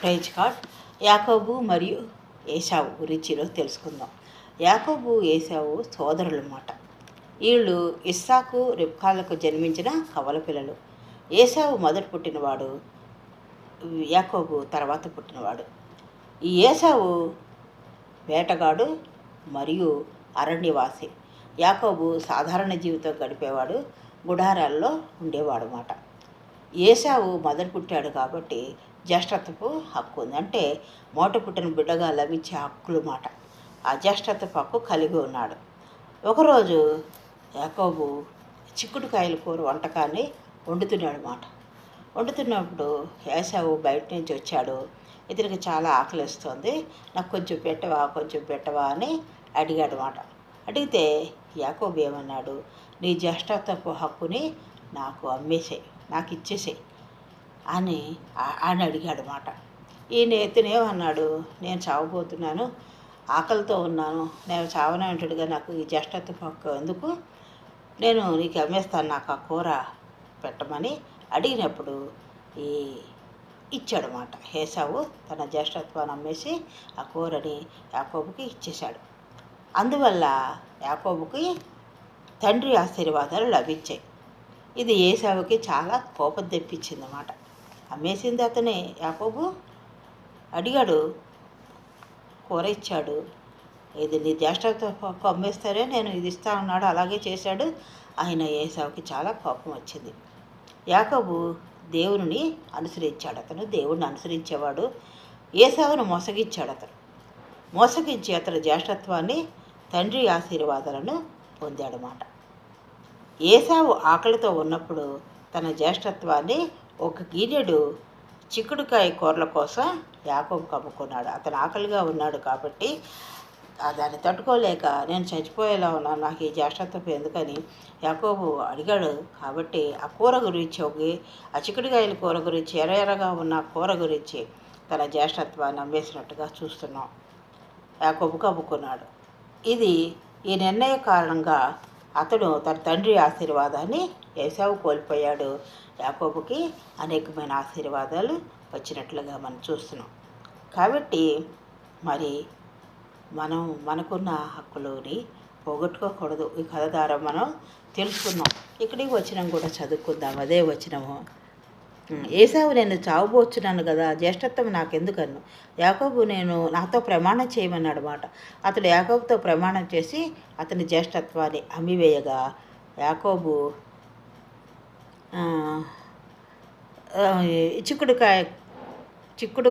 Praise God. యాకోబు మరియు ఏశావు గురించి ఈరోజు తెలుసుకుందాం. యాకోబు ఏశావు సోదరులు అన్నమాట. వీళ్ళు ఇస్సాకు రిబ్కాలకు జన్మించిన కవల పిల్లలు. ఏశావు మొదట పుట్టినవాడు, యాకోబు తర్వాత పుట్టినవాడు. ఈ ఏశావు వేటగాడు మరియు అరణ్యవాసి. యాకోబు సాధారణ జీవితం గడిపేవాడు, గుడారాల్లో ఉండేవాడు అన్నమాట. ఏశావు మొదట పుట్టాడు కాబట్టి జ్యేష్ఠత్వపు హక్కు ఉంది. అంటే మోట పుట్టిన బిడ్డగా లభించే హక్కులు మాట. ఆ జ్యేష్ఠత్వపు హక్కు కలిగి ఉన్నాడు. ఒకరోజు యాకోబు చిక్కుడుకాయల కూర వంటకాన్ని వండుతున్నాడు మాట. వండుతున్నప్పుడు ఏశావు బయట నుంచి వచ్చాడు. ఇతనికి చాలా ఆకలిస్తుంది, నాకు కొంచెం పెట్టవా అని అడిగాడు మాట. అడిగితే యాకోబు ఏమన్నాడు, నీ జ్యేష్ఠత్వపు హక్కుని నాకు అమ్మేసేయి, నాకు ఇచ్చేసేయి అని అడిగాడు మాట. ఇతనేమన్నాడు, నేను చావబోతున్నాను, ఆకలితో ఉన్నాను, నేను చావనంటాడుగా, నాకు ఈ జ్యేష్ఠత్వపు హక్కు ఎందుకు, నేను నీకు అమ్మేస్తాను, నాకు ఆ కూర పెట్టమని అడిగినప్పుడు ఇచ్చాడు మాట. ఏశావు తన జ్యేష్ఠత్వాన్ని అమ్మేసి ఆ కూరని యాకోబుకి ఇచ్చేశాడు. అందువల్ల యాకోబుకి తండ్రి ఆశీర్వాదాలు లభించాయి. ఇది ఏశావుకి చాలా కోపం తెప్పించింది అన్నమాట. అమ్మేసింది అతనే. యాకోబు అడిగాడు, కూర ఇచ్చాడు, ఇది నీ జ్యేష్ఠత్వపు హక్కు అమ్మేస్తారే, నేను ఇది ఇస్తా అన్నాడు, అలాగే చేశాడు. ఆయన ఏశావుకి చాలా కోపం వచ్చింది. యాకోబు దేవుని అనుసరించాడు. అతను దేవుడిని అనుసరించేవాడు. ఏశావును మోసగించాడు. మోసగించి అతని జ్యేష్ఠత్వాన్ని, తండ్రి ఆశీర్వాదాలను పొందాడన్నమాట. ఏశావు ఆకలితో ఉన్నప్పుడు తన జ్యేష్ఠత్వాన్ని ఒక గిన్నెడు చిక్కుడుకాయ కూరల కోసం యాకోబుకు అమ్ముకున్నాడు. అతను ఆకలిగా ఉన్నాడు కాబట్టి దాన్ని తట్టుకోలేక, నేను చచ్చిపోయేలా ఉన్నాను, నాకు ఈ జ్యేష్ఠత్వం ఎందుకని యాకోబు అడిగాడు. కాబట్టి ఆ కూర గురించి, ఆ చిక్కుడుకాయల కూర గురించి, ఎర్రగా ఉన్న కూర గురించి తన జ్యేష్ఠత్వాన్ని అమ్మేసినట్టుగా చూస్తున్నాం. యాకోబుకు అమ్ముకున్నాడు. ఈ నిర్ణయ కారణంగా అతడు తన తండ్రి ఆశీర్వాదాన్ని ఏశావు కోల్పోయాడు. యాకోబుకి అనేకమైన ఆశీర్వాదాలు వచ్చినట్లుగా మనం చూస్తున్నాం. కాబట్టి మరి మనకున్న హక్కులని పోగొట్టుకోకూడదు. ఈ కథ ద్వారా మనం తెలుసుకున్నాం. ఇక్కడికి వచనం కూడా చదువుకుందాం. అదే వచనము, ఏశావు, నేను చావబోచున్నాను కదా, జ్యేష్ఠత్వం నాకెందుకన్ను. యాకోబు నాతో ప్రమాణం చేయమన్నాడు మాట. అతడు యాకోబుతో ప్రమాణం చేసి అతని జ్యేష్ఠత్వాన్ని అమ్మివేయగా యాకోబు చిక్కుడు